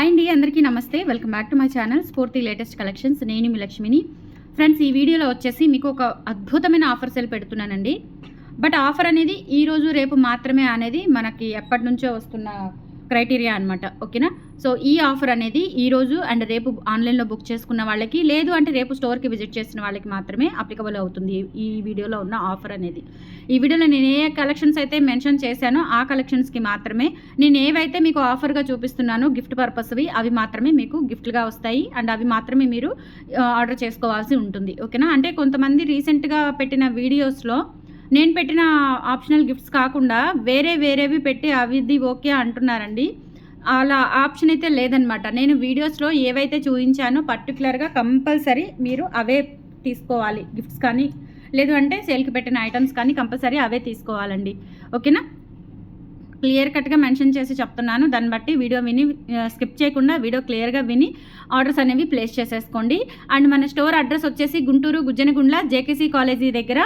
Hi అండి, అందరికీ నమస్తే. Welcome back to my channel స్ఫూర్తి లేటెస్ట్ కలెక్షన్స్. నేను మీ లక్ష్మిని. ఫ్రెండ్స్, ఈ వీడియోలో వచ్చేసి మీకు ఒక అద్భుతమైన ఆఫర్ సేల్ పెడుతున్నానండి. బట్ ఆఫర్ అనేది ఈరోజు రేపు మాత్రమే అనేది మనకి ఎప్పటి నుంచో వస్తున్న క్రైటీరియా అనమాట. ఓకేనా? సో ఈ ఆఫర్ అనేది ఈరోజు అండ్ రేపు ఆన్లైన్లో బుక్ చేసుకున్న వాళ్ళకి, లేదు అంటే రేపు స్టోర్కి విజిట్ చేసిన వాళ్ళకి మాత్రమే అప్లికబుల్ అవుతుంది ఈ వీడియోలో ఉన్న ఆఫర్ అనేది. ఈ వీడియోలో నేను ఏ కలెక్షన్స్ అయితే మెన్షన్ చేశానో ఆ కలెక్షన్స్కి మాత్రమే నేను ఏవైతే మీకు ఆఫర్గా చూపిస్తున్నానో గిఫ్ట్ పర్పస్వి అవి మాత్రమే మీకు గిఫ్ట్గా వస్తాయి అండ్ అవి మాత్రమే మీరు ఆర్డర్ చేసుకోవాల్సి ఉంటుంది. ఓకేనా? అంటే కొంతమంది రీసెంట్గా పెట్టిన వీడియోస్లో నేను పెట్టిన ఆప్షనల్ గిఫ్ట్స్ కాకుండా వేరేవి పెట్టి అవిది ఓకే అంటున్నారండి. అలా ఆప్షన్ అయితే లేదనమాట. నేను వీడియోస్లో ఏవైతే చూపించానో పర్టికులర్గా కంపల్సరీ మీరు అవే తీసుకోవాలి. గిఫ్ట్స్ కానీ లేదు అంటే సేల్కి పెట్టిన ఐటమ్స్ కానీ కంపల్సరీ అవే తీసుకోవాలండి. ఓకేనా? క్లియర్ కట్గా మెన్షన్ చేసి చెప్తున్నాను. దాన్ని బట్టి వీడియో విని స్కిప్ చేయకుండా వీడియో క్లియర్గా విని ఆర్డర్స్ అనేవి ప్లేస్ చేసేసుకోండి. అండ్ మన స్టోర్ అడ్రస్ వచ్చేసి గుంటూరు గుజ్జనగుండ్ల జేకేసీ కాలేజీ దగ్గర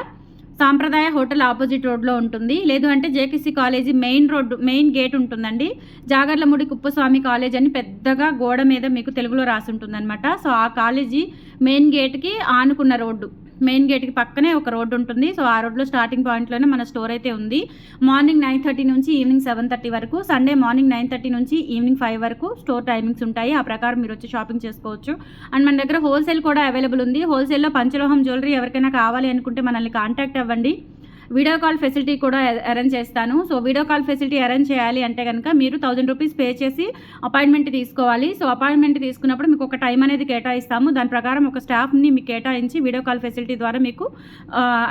సాంప్రదాయ హోటల్ ఆపోజిట్ రోడ్లో ఉంటుంది. లేదు అంటే జేకేసీ కాలేజీ మెయిన్ గేట్ ఉంటుందండి. జాగర్లముడి కుప్పస్వామి కాలేజ్ అని పెద్దగా గోడ మీద మీకు తెలుగులో రాసి ఉంటుందన్నమాట. సో ఆ కాలేజీ మెయిన్ గేట్కి ఆనుకున్న రోడ్డు, మెయిన్ గేట్కి పక్కనే ఒక రోడ్డు ఉంటుంది. సో ఆ రోడ్లో స్టార్టింగ్ పాయింట్లోనే మన స్టోర్ అయితే ఉంది. మార్నింగ్ 9:30 నుంచి ఈవినింగ్ 7:30 వరకు, సండే మార్నింగ్ 9:30 నుంచి ఈవినింగ్ 5 వరకు స్టోర్ టైమింగ్స్ ఉంటాయి. ఆ ప్రకారం మీరు వచ్చి షాపింగ్ చేసుకోవచ్చు. అండ్ మన దగ్గర హోల్సేల్ కూడా అవైలబుల్ ఉంది. హోల్సేల్లో పంచలోహం జ్యువెలరీ ఎవరికైనా కావాలి అనుకుంటే మనల్ని కాంటాక్ట్ అవ్వండి. వీడియో కాల్ ఫెసిలిటీ కూడా అరేంజ్ చేస్తాను. So video call facility arrange చేయాలి అంటే కనుక మీరు 1000 రూపీస్ పే చేసి అపాయింట్మెంట్ తీసుకోవాలి. సో అపాయింట్మెంట్ తీసుకున్నప్పుడు మీకు ఒక టైం అనేది కేటాయిస్తాము. దాని ప్రకారం ఒక స్టాఫ్ని మీకు కేటాయించి వీడియో కాల్ ఫెసిలిటీ ద్వారా మీకు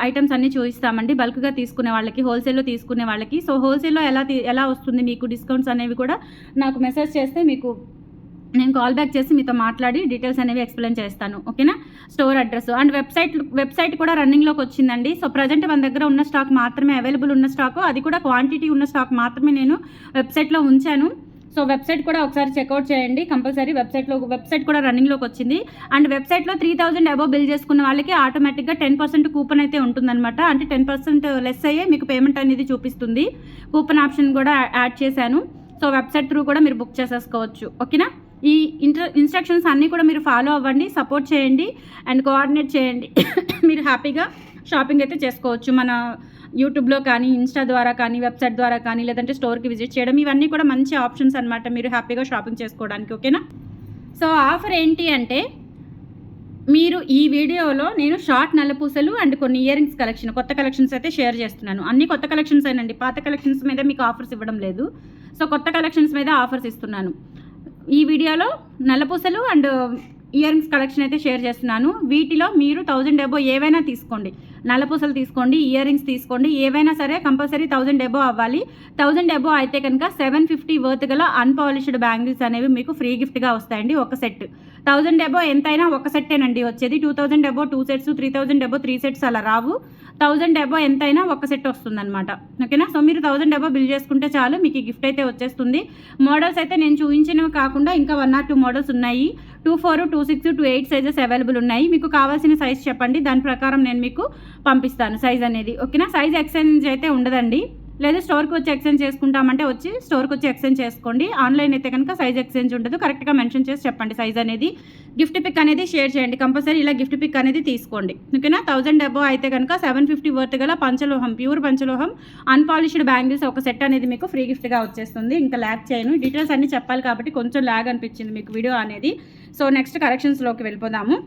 ఐటమ్స్ అన్నీ చూపిస్తామండి. బల్క్గా తీసుకునే వాళ్ళకి, హోల్సేల్లో తీసుకునే వాళ్ళకి. సో హోల్సేల్లో ఎలా వస్తుంది మీకు డిస్కౌంట్స్ అనేవి కూడా నాకు మెసేజ్ చేస్తే మీకు నేను కాల్ బ్యాక్ చేసి మీతో మాట్లాడి డీటెయిల్స్ అనేవి ఎక్స్ప్లెయిన్ చేస్తాను. ఓకేనా? స్టోర్ అడ్రస్ అండ్ వెబ్సైట్ కూడా రన్నింగ్లోకి వచ్చిందండి. సో ప్రజెంట్ మన దగ్గర ఉన్న స్టాక్ మాత్రమే అవైలబుల్ ఉన్న స్టాక్, అది కూడా క్వాంటిటీ ఉన్న స్టాక్ మాత్రమే నేను వెబ్సైట్లో ఉంచాను. సో వెబ్సైట్ కూడా ఒకసారి చెక్అవుట్ చేయండి కంపల్సరీ. వెబ్సైట్ కూడా రన్నింగ్లోకి వచ్చింది. అండ్ వెబ్సైట్లో 3000 అబోవ్ బిల్ చేసుకున్న వాళ్ళకి ఆటోమేటిక్గా 10% కూపన్ అయితే ఉంటుందన్నమాట. అంటే 10% లెస్ అయ్యే మీకు పేమెంట్ అనేది చూపిస్తుంది. కూపన్ ఆప్షన్ కూడా యాడ్ చేశాను. సో వెబ్సైట్ త్రూ కూడా మీరు బుక్ చేసేసుకోవచ్చు. ఓకేనా? ఈ ఇన్స్ట్రక్షన్స్ అన్నీ కూడా మీరు ఫాలో అవ్వండి, సపోర్ట్ చేయండి అండ్ కోఆర్డినేట్ చేయండి. మీరు హ్యాపీగా షాపింగ్ అయితే చేసుకోవచ్చు. మన యూట్యూబ్లో కానీ, ఇన్స్టా ద్వారా కానీ, వెబ్సైట్ ద్వారా కానీ, లేదంటే స్టోర్కి విజిట్ చేయడం, ఇవన్నీ కూడా మంచి ఆప్షన్స్ అనమాట మీరు హ్యాపీగా షాపింగ్ చేసుకోవడానికి. ఓకేనా? సో ఆఫర్ ఏంటి అంటే, మీరు ఈ వీడియోలో నేను షార్ట్ నల్లపూసలు అండ్ కొన్ని ఇయర్ రింగ్స్ కొత్త కలెక్షన్స్ అయితే షేర్ చేస్తున్నాను. అన్ని కొత్త కలెక్షన్స్ అయినండి, పాత కలెక్షన్స్ మీద మీకు ఆఫర్స్ ఇవ్వడం లేదు. సో కొత్త కలెక్షన్స్ మీద ఆఫర్స్ ఇస్తున్నాను. ఈ వీడియోలో నల్లపూసలు అండ్ ఇయర్ రింగ్స్ కలెక్షన్ అయితే షేర్ చేస్తున్నాను. వీటిలో మీరు 1000 అబోవ్ ఏవైనా తీసుకోండి. నల్లపూసలు తీసుకోండి, ఇయర్ రింగ్స్ తీసుకోండి, ఏవైనా సరే కంపల్సరీ 1000 అబోవ్ అవ్వాలి. 1000 అబోవ్ అయితే కనుక 750 వర్త్ గల అన్పాలిష్డ్ బ్యాంగిల్స్ అనేవి మీకు ఫ్రీ గిఫ్ట్గా వస్తాయండి. ఒక సెట్ 1000 అబోవ్ ఎంతైనా ఒక సెట్టేనండి వచ్చేది. 2000 అబోవ్ 2 సెట్స్, 3000 అబోవ్ 3 సెట్స్ అలా రావు. 1000 అబోవ్ ఎంతైనా ఒక సెట్ వస్తుందన్నమాట. ఓకేనా? సో మీరు 1000 అబోవ్ బిల్ చేసుకుంటే చాలు, మీకు ఈ గిఫ్ట్ అయితే వచ్చేస్తుంది. మోడల్స్ అయితే నేను చూపించినవి కాకుండా ఇంకా 1 or 2 మోడల్స్ ఉన్నాయి. 24, 26, 28 సైజెస్ అవైలబుల్ ఉన్నాయి. మీకు కావాల్సిన సైజ్ చెప్పండి, దాని ప్రకారం నేను మీకు పంపిస్తాను సైజ్ అనేది. ఓకేనా? సైజ్ ఎక్స్చేంజ్ అయితే ఉండదండి. లేదా స్టోర్కి వచ్చి ఎక్స్చేంజ్ చేసుకుంటామంటే వచ్చి స్టోర్కి వచ్చి ఎక్స్చేంజ్ చేసుకోండి. ఆన్లైన్ అయితే కనుక సైజ్ ఎక్స్చేంజ్ ఉండదు. కరెక్ట్గా మెన్షన్ చేసి చెప్పండి సైజ్ అనేది. గిఫ్ట్ పిక్ అనేది షేర్ చేయండి కంపల్సరీ. ఇలా గిఫ్ట్ పిక్ అనేది తీసుకోండి. ఓకేనా? 1000 అబోవ్ అయితే కనుక 750 వర్త్ గల పంచలోహం, ప్యూర్ పంచలోహం అన్పాలిష్డ్ బ్యాంగిల్స్ ఒక సెట్ అనేది మీకు ఫ్రీ గిఫ్ట్గా వచ్చేస్తుంది. ఇంకా ల్యాగ్ చేయను, డీటెయిల్స్ అన్నీ చెప్పాలి కాబట్టి కొంచెం ల్యాగ్ అనిపించింది మీకు వీడియో అనేది. సో నెక్స్ట్ కలెక్షన్స్లోకి వెళ్ళిపోదాము.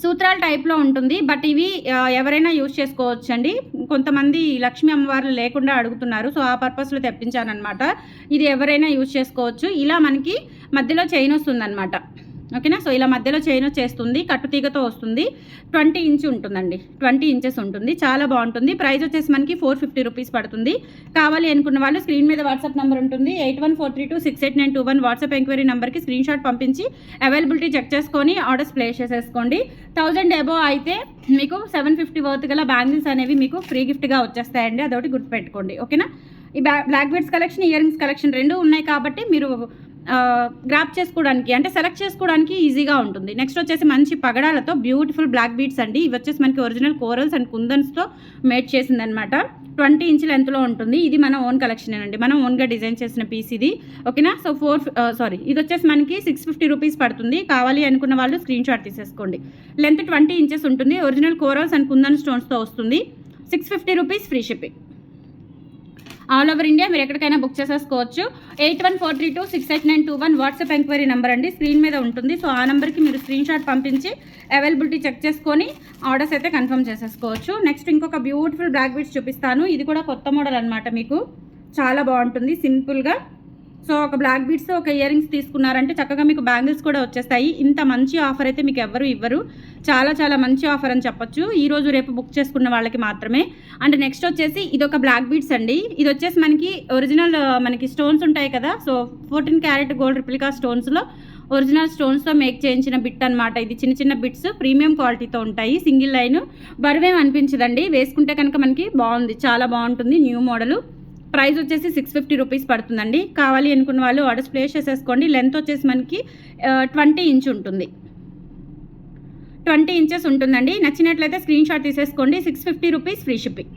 సూత్రాల టైప్లో ఉంటుంది, బట్ ఇవి ఎవరైనా యూజ్ చేసుకోవచ్చండి. కొంతమంది లక్ష్మీ అమ్మవార్లు లేకుండా అడుగుతున్నారు. సో ఆ పర్పస్లో తెప్పించానమాట. ఇది ఎవరైనా యూజ్ చేసుకోవచ్చు. ఇలా మనకి మధ్యలో చైన్ వస్తుందన్నమాట. ఓకేనా? సో ఇలా మధ్యలో చైన్ వచ్చేస్తుంది, కట్టుతీగతో వస్తుంది. 20 ఇంచ్ ఉంటుందండి, 20 ఇంచెస్ ఉంటుంది. చాలా బాగుంటుంది. ప్రైస్ వచ్చేసి మనకి 450 రూపీస్ పడుతుంది. కావాలి అనుకున్న వాళ్ళు స్క్రీన్ మీద వాట్సాప్ నెంబర్ ఉంటుంది, 8143268921 వాట్సాప్ ఎంక్వైరీ నెంబర్కి స్క్రీన్ షాట్ పంపించి అవైలబిలిటీ చెక్ చేసుకొని ఆర్డర్స్ ప్లేస్ చేసేసుకోండి. 1000 అబోవ్ అయితే మీకు 750 వర్త్ గల బ్యాంగిల్స్ అనేవి మీకు ఫ్రీ గిఫ్ట్గా వచ్చేస్తాయండి. అదొకటి గుర్తుపెట్టుకోండి. ఓకేనా? ఈ black beads collection, earrings collection 2 ఉన్నాయి కాబట్టి మీరు గ్రాప్ చేసుకోవడానికి అంటే సెలెక్ట్ చేసుకోవడానికి ఈజీగా ఉంటుంది. నెక్స్ట్ వచ్చేసి మంచి పగడాలతో బ్యూటిఫుల్ బ్లాక్ బీడ్స్ అండి. ఇవి వచ్చేసి మనకి ఒరిజినల్ కోరల్స్ అండ్ కుందన్స్తో మేడ్ చేసిందనమాట. 20 ఇంచ్ లెంత్లో ఉంటుంది. ఇది మన ఓన్ కలెక్షన్ అండి, మనం ఓన్గా డిజైన్ చేసిన పీస్ ఇది. ఓకేనా. సో ఇది వచ్చేసి మనకి 650 రూపీస్ పడుతుంది. కావాలి అనుకున్న వాళ్ళు స్క్రీన్ షాట్ తీసేసుకోండి. లెంత్ 20 ఇంచెస్ ఉంటుంది. ఒరిజినల్ కోరల్స్ అండ్ కుందన్ స్టోన్స్తో వస్తుంది. 650 rupees free shipping. All over India మీరు ఎక్కడికైనా బుక్ చేసేసుకోవచ్చు. 8143268921 వాట్సాప్ ఎంక్వైరీ నెంబర్ అండి, స్క్రీన్ మీద ఉంటుంది. సో ఆ నెంబర్కి మీరు స్క్రీన్ షాట్ పంపించి అవైలబిలిటీ చెక్ చేసుకొని ఆర్డర్స్ అయితే కన్ఫర్మ్ చేసేసుకోవచ్చు. నెక్స్ట్ ఇంకొక బ్యూటిఫుల్ బ్లాక్ బీడ్స్ చూపిస్తాను. ఇది కూడా కొత్త మోడల్ అనమాట, మీకు చాలా బాగుంటుంది సింపుల్గా. సో ఒక బ్లాక్ బీడ్స్ ఒక ఇయర్ రింగ్స్ తీసుకున్నారంటే చక్కగా మీకు బ్యాంగిల్స్ కూడా వచ్చేస్తాయి. ఇంత మంచి ఆఫర్ అయితే మీకు ఎవరు ఇవ్వరు. చాలా చాలా మంచి ఆఫర్ అని చెప్పొచ్చు. ఈరోజు రేపు బుక్ చేసుకున్న వాళ్ళకి మాత్రమే. అండ్ నెక్స్ట్ వచ్చేసి ఇది ఒక బ్లాక్ బీడ్స్ అండి. ఇది వచ్చేసి మనకి ఒరిజినల్ మనకి స్టోన్స్ ఉంటాయి కదా, సో 14 క్యారెట్ గోల్డ్ రిప్లికా స్టోన్స్లో ఒరిజినల్ స్టోన్స్తో మేక్ చేయించిన బిట్ అనమాట. ఇది చిన్న చిన్న బిట్స్ ప్రీమియం క్వాలిటీతో ఉంటాయి. సింగిల్ లైన్ బరువేం అనిపించదండి, వేసుకుంటే కనుక మనకి బాగుంది, చాలా బాగుంటుంది. New model. ప్రైస్ వచ్చేసి 650 రూపీస్ పడుతుందండి. కావాలి అనుకున్న వాళ్ళు ఆర్డర్స్ ప్లేస్ చేసేసుకోండి. లెంత్ వచ్చేసి మనకి 20 ఇంచ్ ఉంటుంది, 20 ఇంచెస్ ఉంటుందండి. నచ్చినట్లయితే స్క్రీన్ షాట్ తీసేసుకోండి. 650 రూపీస్ ఫ్రీ షిప్పింగ్.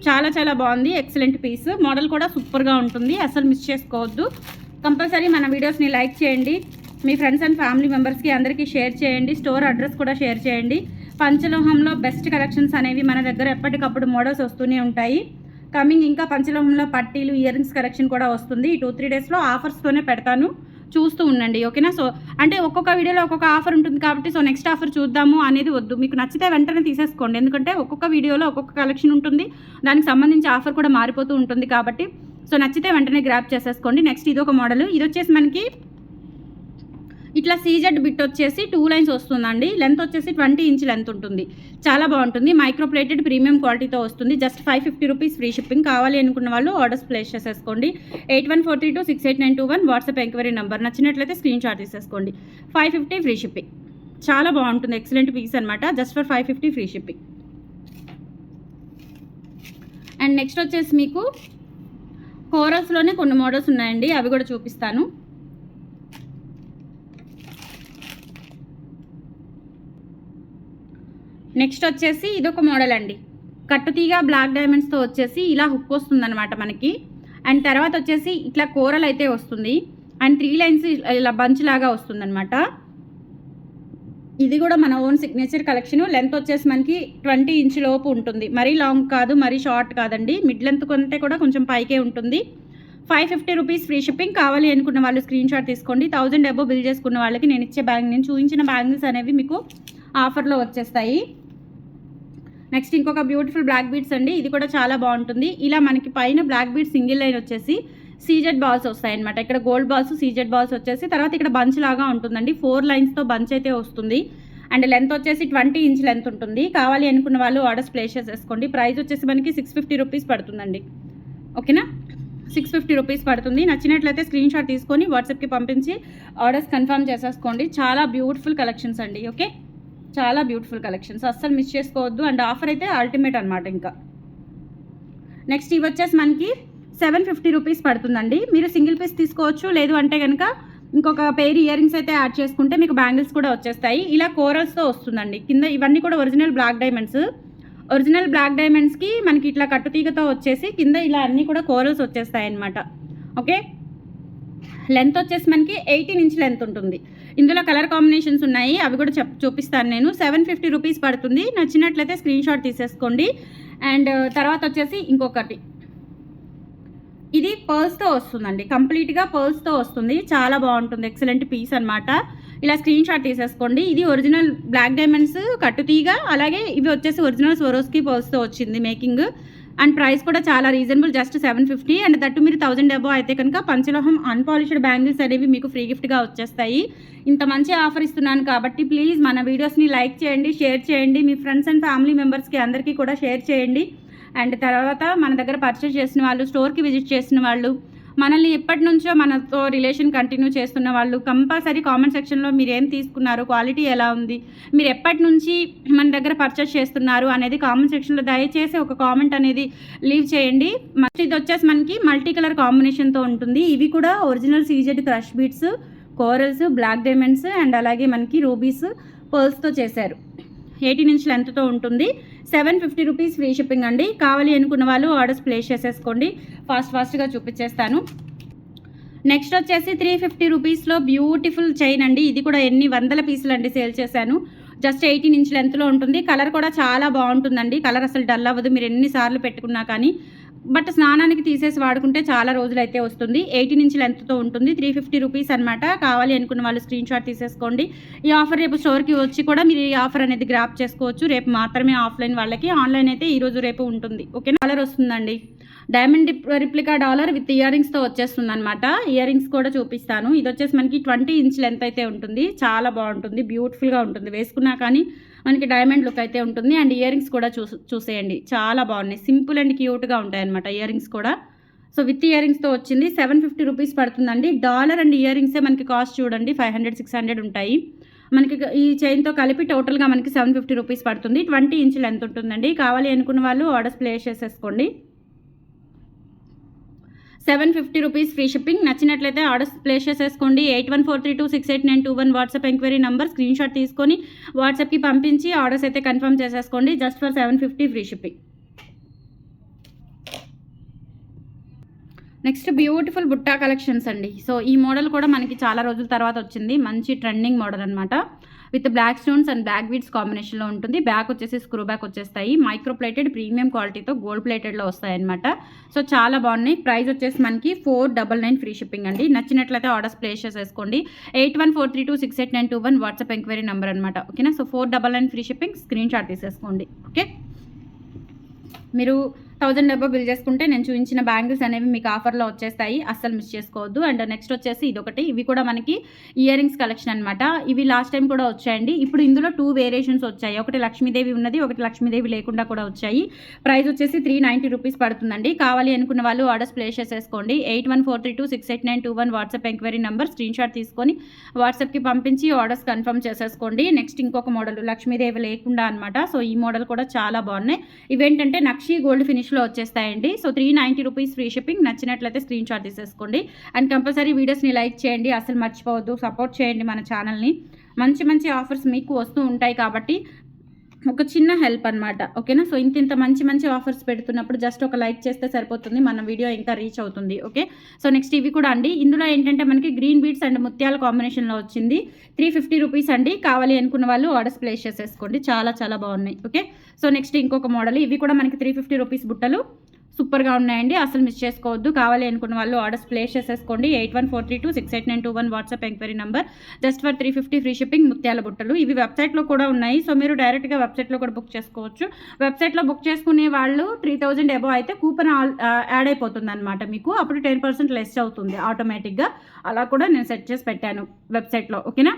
చాలా చాలా బాగుంది, ఎక్సలెంట్ పీస్. మోడల్ కూడా సూపర్గా ఉంటుంది, అసలు మిస్ చేసుకోవద్దు. కంపల్సరీ మన వీడియోస్ని లైక్ చేయండి, మీ ఫ్రెండ్స్ అండ్ ఫ్యామిలీ మెంబర్స్కి అందరికీ షేర్ చేయండి. స్టోర్ అడ్రస్ కూడా షేర్ చేయండి. పంచలోహంలో బెస్ట్ కలెక్షన్స్ అనేవి మన దగ్గర ఎప్పటికప్పుడు మోడల్స్ వస్తూనే ఉంటాయి. కమింగ్ ఇంకా పంచలోహంలో పట్టీలు ఇయర్ రింగ్స్ కలెక్షన్ కూడా వస్తుంది. ఈ 2-3 డేస్లో ఆఫర్స్తోనే పెడతాను, చూస్తూ ఉండండి. ఓకేనా. సో అంటే ఒక్కొక్క వీడియోలో ఒక్కొక్క ఆఫర్ ఉంటుంది కాబట్టి సో నెక్స్ట్ ఆఫర్ చూద్దాము అనేది వద్దు. మీకు నచ్చితే వెంటనే తీసేసుకోండి, ఎందుకంటే ఒక్కొక్క వీడియోలో ఒక్కొక్క కలెక్షన్ ఉంటుంది, దానికి సంబంధించి ఆఫర్ కూడా మారిపోతూ ఉంటుంది కాబట్టి సో నచ్చితే వెంటనే గ్రాప్ చేసేసుకోండి. నెక్స్ట్ ఇది ఒక మోడల్. ఇది వచ్చేసి మనకి ఇట్లా సీజెడ్ బిట్ వచ్చేసి 2 లైన్స్ వస్తుందండి. లెంత్ వచ్చేసి 20 ఇంచ్ లెంత్ ఉంటుంది, చాలా బాగుంటుంది. మైక్రో ప్లేటెడ్ ప్రీమియం క్వాలిటీతో వస్తుంది. Just 550 rupees free shipping. కావాలి అనుకున్న వాళ్ళు ఆర్డర్స్ ప్లేస్ చేసేసుకోండి. 8143268921 వాట్సాప్ ఎంక్వైరీ నెంబర్. నచ్చినట్లయితే స్క్రీన్ షాట్ తీసేసుకోండి. 550 ఫ్రీ షిప్పింగ్. చాలా బాగుంటుంది, ఎక్సలెంట్ పీస్ అనమాట. Just for 550 free shipping. And next వచ్చేసి మీకు కోరల్స్లోనే కొన్ని మోడల్స్ ఉన్నాయండి, అవి కూడా చూపిస్తాను. నెక్స్ట్ వచ్చేసి ఇదొక మోడల్ అండి. కట్టుతీగా బ్లాక్ డైమండ్స్తో వచ్చేసి ఇలా హుక్ వస్తుందన్నమాట మనకి. అండ్ తర్వాత వచ్చేసి ఇట్లా కోరల్ అయితే వస్తుంది. అండ్ 3 లైన్స్ ఇలా బంచ్ లాగా వస్తుందన్నమాట. ఇది కూడా మన ఓన్ సిగ్నేచర్ కలెక్షన్. లెంత్ వచ్చేసి మనకి 20 ఇంచ్ లోపు ఉంటుంది, మరీ లాంగ్ కాదు మరీ షార్ట్ కాదండి. మిడ్ లెంత్ కొంటే కూడా కొంచెం పైకే ఉంటుంది. 550 రూపీస్ ఫ్రీ షిప్పింగ్. కావాలి అనుకున్న వాళ్ళు స్క్రీన్ షాట్ తీసుకోండి. 1000 అబోవ్ బిల్ చేసుకున్న వాళ్ళకి నేను ఇచ్చే నేను చూపించిన బ్యాంగిల్స్ అనేవి మీకు ఆఫర్లో వచ్చేస్తాయి. నెక్స్ట్ ఇంకొక బ్యూటిఫుల్ బ్లాక్ బీడ్స్ అండి. ఇది కూడా చాలా బాగుంటుంది. ఇలా మనకి పైన బ్లాక్ బీడ్స్ సింగిల్ లైన్ వచ్చేసి సీజెడ్ బాల్స్ వస్తాయి అనమాట. ఇక్కడ గోల్డ్ బాల్స్ సీజెడ్ బాల్స్ వచ్చేసి తర్వాత ఇక్కడ బంచ్ లాగా ఉంటుందండి. 4 లైన్స్తో బంచ్ అయితే వస్తుంది. అండ్ లెంత్ వచ్చేసి 20 ఇంచ్ లెంత్ ఉంటుంది. కావాలి అనుకున్న వాళ్ళు ఆర్డర్స్ ప్లేస్ చేసేసుకోండి. ప్రైస్ వచ్చేసి మనకి 650 రూపీస్ పడుతుందండి. ఓకేనా. 650 రూపీస్ పడుతుంది. నచ్చినట్లయితే స్క్రీన్ షాట్ తీసుకొని వాట్సాప్కి పంపించి ఆర్డర్స్ కన్ఫర్మ్ చేసేసుకోండి. చాలా బ్యూటిఫుల్ కలెక్షన్స్ అండి. ఓకే, చాలా బ్యూటిఫుల్ కలెక్షన్స్, అస్సలు మిస్ చేసుకోవద్దు. అండ్ ఆఫర్ అయితే అల్టిమేట్ అనమాట. ఇంకా నెక్స్ట్ ఇవి వచ్చేసి మనకి 750 రూపీస్ పడుతుందండి. మీరు సింగిల్ పీస్ తీసుకోవచ్చు, లేదు అంటే కనుక ఇంకొక పెయిర్ ఇయర్ రింగ్స్ అయితే యాడ్ చేసుకుంటే మీకు బ్యాంగిల్స్ కూడా వచ్చేస్తాయి. ఇలా కోరల్స్తో వస్తుందండి. కింద ఇవన్నీ కూడా original black diamonds. Original black డైమండ్స్కి మనకి ఇట్లా కట్టుతీగతో వచ్చేసి కింద ఇలా అన్నీ కూడా కోరల్స్ వచ్చేస్తాయి అన్నమాట. ఓకే. లెంత్ వచ్చేసి మనకి 18 ఇంచ్ లెంత్ ఉంటుంది. ఇందులో కలర్ కాంబినేషన్స్ ఉన్నాయి, అవి కూడా చూపిస్తాను నేను. 750 రూపీస్ పడుతుంది. నచ్చినట్లయితే స్క్రీన్ షాట్ తీసేసుకోండి. అండ్ తర్వాత వచ్చేసి ఇంకొకటి, ఇది పర్ల్స్తో వస్తుందండి. కంప్లీట్గా పర్ల్స్తో వస్తుంది, చాలా బాగుంటుంది, ఎక్సలెంట్ పీస్ అనమాట. ఇలా స్క్రీన్ షాట్ తీసేసుకోండి. ఇది ఒరిజినల్ బ్లాక్ డైమండ్స్ కట్టుతీగ, అలాగే ఇవి వచ్చేసి ఒరిజినల్ స్వరోస్కి పర్ల్స్తో వచ్చింది మేకింగ్. అండ్ ప్రైస్ కూడా చాలా రీజనబుల్, జస్ట్ 750. అండ్ దట్టు మీరు 1000 అబోవ్ అయితే కనుక పంచలోహం అన్పాలిష్డ్ బ్యాంగిల్స్ అనేవి మీకు ఫ్రీ గిఫ్ట్గా వచ్చేస్తాయి. ఇంత మంచి ఆఫర్ ఇస్తున్నాను కాబట్టి ప్లీజ్ మన వీడియోస్ని లైక్ చేయండి, షేర్ చేయండి, మీ ఫ్రెండ్స్ అండ్ ఫ్యామిలీ మెంబర్స్కి అందరికీ కూడా షేర్ చేయండి. అండ్ తర్వాత మన దగ్గర పర్చేస్ చేసిన వాళ్ళు, స్టోర్కి విజిట్ చేసిన వాళ్ళు, మనల్ని ఎప్పటి నుంచో మనతో రిలేషన్ కంటిన్యూ చేస్తున్న వాళ్ళు కంపల్సరీ కామెంట్ సెక్షన్లో మీరు ఏం తీసుకున్నారు, క్వాలిటీ ఎలా ఉంది, మీరు ఎప్పటి నుంచి మన దగ్గర పర్చేస్ చేస్తున్నారు అనేది కామెంట్ సెక్షన్లో దయచేసి ఒక కామెంట్ అనేది లీవ్ చేయండి. ఇది వచ్చేసి మనకి మల్టీ కలర్ కాంబినేషన్తో ఉంటుంది. ఇవి కూడా original CZ crush beads, corals, black diamonds and అలాగే మనకి రూబీస్, పర్ల్స్తో చేశారు. 18 ఇంచ్ లెంత్తో ఉంటుంది. 750 రూపీస్ ఫ్రీ షిప్పింగ్ అండి. కావాలి అనుకున్న వాళ్ళు ఆర్డర్స్ ప్లేస్ చేసేసుకోండి. ఫాస్ట్గా చూపించేస్తాను. నెక్స్ట్ వచ్చేసి 350 రూపీస్లో బ్యూటిఫుల్ చైన్ అండి. ఇది కూడా ఎన్ని వందల పీసులు అండి సేల్ చేశాను. జస్ట్ 18 ఇంచ్ లెంత్లో ఉంటుంది. కలర్ కూడా చాలా బాగుంటుందండి. కలర్ అసలు డల్ అవ్వదు మీరు ఎన్నిసార్లు పెట్టుకున్నా కానీ. బట్ స్నానానికి తీసేసి వాడుకుంటే చాలా రోజులైతే వస్తుంది. 18 ఇంచ్ లెంత్తో ఉంటుంది. 350 రూపీస్ అనమాట. కావాలి అనుకున్న వాళ్ళు స్క్రీన్ షాట్ తీసేసుకోండి. ఈ ఆఫర్ రేపు స్టోర్కి వచ్చి కూడా మీరు ఈ ఆఫర్ అనేది గ్రాప్ చేసుకోవచ్చు. రేపు మాత్రమే ఆఫ్లైన్ వాళ్ళకి, ఆన్లైన్ అయితే ఈరోజు రేపు ఉంటుంది. ఓకేనా. కలర్ వస్తుందండి. Diamond replica dollar with ear రింగ్స్తో వచ్చేస్తుంది అనమాట. ఇయర్ రింగ్స్ కూడా చూపిస్తాను. ఇది వచ్చేసి మనకి 20 ఇంచ్ లెంత్ అయితే ఉంటుంది. చాలా బాగుంటుంది, బ్యూటిఫుల్గా ఉంటుంది. వేసుకున్నా కానీ మనకి డైమండ్ లుక్ అయితే ఉంటుంది. అండ్ ఇయర్ రింగ్స్ కూడా చూసేయండి, చాలా బాగున్నాయి. సింపుల్ అండ్ క్యూట్గా ఉంటాయి అనమాట ఇయర్ రింగ్స్ కూడా. సో విత్ ఇయర్ రింగ్స్తో వచ్చింది. 750 రూపీస్ పడుతుందండి. డాలర్ అండ్ ఇయర్ రింగ్సే మనకి కాస్ట్ చూడండి 500-600 ఉంటాయి. మనకి ఈ చైన్తో కలిపి టోటల్గా మనకి 750 రూపీస్ పడుతుంది. 20 ఇంచ్ లెంత్ ఉంటుందండి. కావాలి అనుకున్న వాళ్ళు ఆర్డర్స్ ప్లేస్ చేసేసుకోండి. 750 రూపీస్ ఫ్రీ షిప్పింగ్. నచ్చినట్లయితే ఆర్డర్స్ ప్లేస్ చేసేసుకోండి. 8143268921 WhatsApp enquiry number screen shot తీసుకొని వాట్సాప్కి పంపించి ఆర్డర్స్ అయితే కన్ఫర్మ్ చేసేసుకోండి. Just for 750 free shipping. Next beautiful butta collections అండి. సో ఈ మోడల్ కూడా మనకి చాలా రోజుల తర్వాత వచ్చింది. మంచి ట్రెండింగ్ మోడల్ అనమాట. With black stones and black beads కాంబినేషన్లో ఉంటుంది. బ్యాక్ వచ్చేసి స్క్రూ బ్యాక్ వచ్చేస్తాయి. మైక్రో ప్లేటెడ్ ప్రీమియం క్వాలిటీతో గోల్డ్ ప్లేటెడ్లో వస్తాయి అనమాట. సో చాలా బాగున్నాయి. ప్రైస్ వచ్చేసి మనకి 499 ఫ్రీ షిప్పింగ్ అండి. నచ్చినట్లయితే ఆర్డర్స్ ప్లేస్ చేసేసుకోండి. 8143268921 వాట్సాప్ ఎంక్వైరీ నెంబర్ అనమాట. ఓకేనా. So 499 free shipping. Screen shot తీసేసుకోండి. ఓకే. మీరు 1000 డబ్బా బిల్ చేసుకుంటే నేను చూపించిన బ్యాంగిల్స్ అనేవి మీకు ఆఫర్లో వచ్చేస్తాయి. అస్సలు మిస్ చేసుకోవద్దు. అండ్ నెక్స్ట్ వచ్చేసి ఇదొకటి. ఇవి కూడా మనకి ఇయర్ రింగ్స్ కలెక్షన్ అనమాట. ఇవి లాస్ట్ టైం కూడా వచ్చాయండి. ఇప్పుడు ఇందులో 2 వేరియేషన్స్ వచ్చాయి. ఒకటి లక్ష్మీదేవి ఉన్నది, ఒకటి లక్ష్మీదేవి లేకుండా కూడా వచ్చాయి. ప్రైస్ వచ్చేసి 390 రూపీస్ పడుతుందండి. కావాలి అనుకున్న వాళ్ళు ఆర్డర్స్ ప్లేస్ చేసేసుకోండి. 8143268921 WhatsApp enquiry number screen shot తీసుకొని వాట్సాప్కి పంపించి ఆర్డర్స్ కన్ఫర్మ్ చేసేసుకోండి. నెక్స్ట్ ఇంకొక మోడల్ లక్ష్మీదేవి లేకుండా అనమాట. సో ఈ మోడల్ కూడా చాలా బాగున్నాయి. ఇవేంటంటే నక్షి గోల్డ్ ఫినిష్లో వచ్చేస్తాయండి. So 390 rupees free shipping. నచ్చినట్లయితే స్క్రీన్ షాట్ తీసేసుకోండి. అండ్ కంపల్సరీ వీడియోస్ని లైక్ చేయండి, అసలు మర్చిపోవద్దు. సపోర్ట్ చేయండి మన ఛానల్ని. మంచి మంచి ఆఫర్స్ మీకు వస్తూ ఉంటాయి కాబట్టి ఒక చిన్న హెల్ప్ అనమాట. ఓకేనా. సో ఇంత మంచి మంచి ఆఫర్స్ పెడుతున్నప్పుడు జస్ట్ ఒక లైక్ చేస్తే సరిపోతుంది, మన వీడియో ఇంకా రీచ్ అవుతుంది. ఓకే. సో నెక్స్ట్ ఇవి కూడా అండి. ఇందులో ఏంటంటే మనకి గ్రీన్ బీడ్స్ అండ్ ముత్యాల కాంబినేషన్లో వచ్చింది. 350 రూపీస్ అండి. కావాలి అనుకున్న వాళ్ళు ఆర్డర్స్ ప్లేస్ చేసేసుకోండి. చాలా చాలా బాగున్నాయి. ఓకే. సో నెక్స్ట్ ఇంకొక మోడల్. ఇవి కూడా మనకి 350 రూపీస్ బుట్టలు సూపర్గా ఉన్నాయండి. అసలు మిస్ చేసుకోవద్దు. కావాలి అనుకున్న వాళ్ళు ఆర్డర్స్ ప్లేస్ చేసేసుకోండి. 8143268921 WhatsApp enquiry number. Just for 350 free shipping. ముత్యాల బుట్టలు ఇవి వెబ్సైట్లో కూడా ఉన్నాయి. సో మీరు డైరెక్ట్గా వెబ్సైట్లో కూడా బుక్ చేసుకోవచ్చు. వెబ్సైట్లో బుక్ చేసుకునే వాళ్ళు 3000 అబోవ్ అయితే కూపన్ యాడ్ అయిపోతుంది అనమాట మీకు. అప్పుడు 10% లెస్ అవుతుంది ఆటోమేటిక్గా. అలా కూడా నేను సెట్ చేసి పెట్టాను వెబ్సైట్లో. ఓకేనా.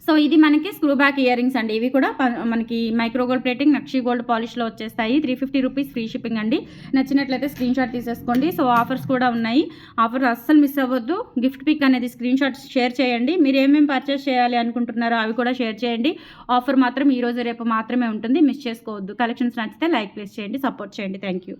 సో ఇది మనకి స్క్రూ బ్యాక్ ఇయర్ రింగ్స్ అండి. ఇవి కూడా మనకి మైక్రో గోల్డ్ ప్లేటింగ్ నక్షి గోల్డ్ పాలిష్లో వచ్చేస్తాయి. 350 రూపీస్ ఫ్రీ షిప్పింగ్ అండి. నచ్చినట్లయితే స్క్రీన్ షాట్ తీసేసుకోండి. సో ఆఫర్స్ కూడా ఉన్నాయి. ఆఫర్ అస్సలు మిస్ అవ్వద్దు. గిఫ్ట్ పిక్ అనేది స్క్రీన్ షాట్ షేర్ చేయండి. మీరు ఏమేమి పర్చేస్ చేయాలి అనుకుంటున్నారో అవి కూడా షేర్ చేయండి. ఆఫర్ మాత్రం ఈరోజు రేపు మాత్రమే ఉంటుంది, మిస్ చేసుకోవద్దు. కలెక్షన్స్ నచ్చితే లైక్ ప్లేస్ చేయండి, సపోర్ట్ చేయండి. Thank you.